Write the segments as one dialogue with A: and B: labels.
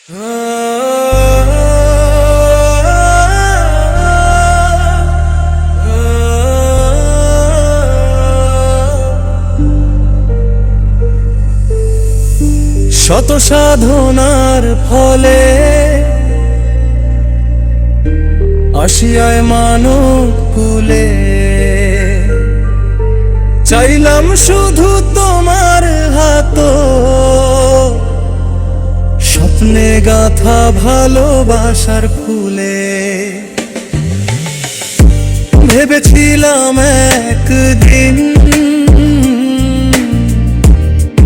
A: শত সাধনার ফলে আসিয়ায় মানব কুলে, চাইলাম শুধু তোমার হাত, স্বপ্নে গাঁথা ভালোবাসার ফুলে। ভেবেছিলাম একদিন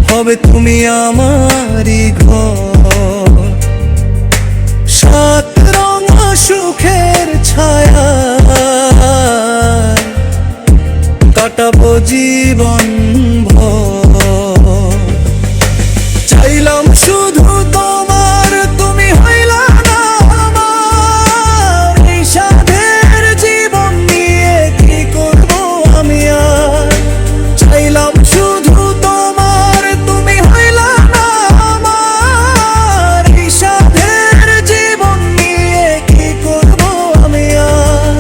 A: হবে তুমি আমারই ঘর, সাত রঙা সুখের ছায়া কাটাবো জীবন ভর। চাইলাম শুধু তোমার, তুমি হইলা না আমার। এই সাধের জীবন নিয়ে কি করব আমি আর। চাইলাম শুধু তোমার, তুমি হইলা না আমার। এই সাধের জীবন নিয়ে কি করব আমি আর।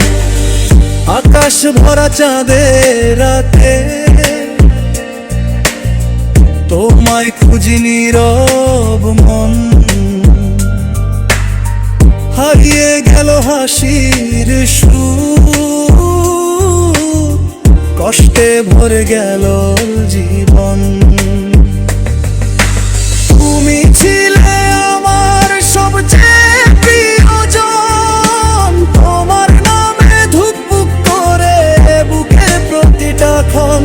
A: আকাশ ভরা চাঁদের রাতে তোমায় খুঁজি নীরব মন, হারিয়ে গেল হাসির সুর, কষ্টে ভরে গেল জীবন। তুমি ছিলে আমার সবচেয়ে প্রিয়জন, তোমার নামে ধুকপুক করে বুকের প্রতিটা ক্ষণ।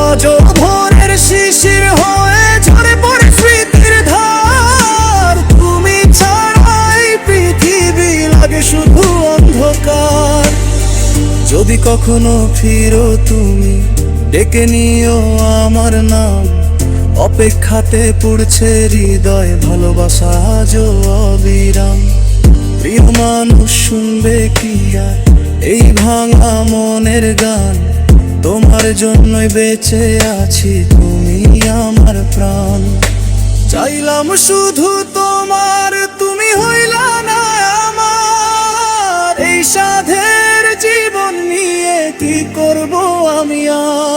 A: আজও ভোরের শিশির হয়ে ঝরে পড়ে স্মৃতির ধার। তুমি ছাড়াই পৃথিবী লাগে শুধু অন্ধকার। যদি কখনো ফিরো তুমি, ডেকে নিও আমার নাম। অপেক্ষাতে পড়ছে হৃদয়, ভালোবাসা আজও অবিরাম। প্রিয় মানুষ শুনবে কি আর এই ভাঙা মনের গান। তোমার জন্যই বেঁচে আছি, তুমি আমার প্রাণ। চাইলাম শুধু তোমার, তুমি হইলা না আমার। এই সাধের জীবন নিয়ে কি করব আমি আর।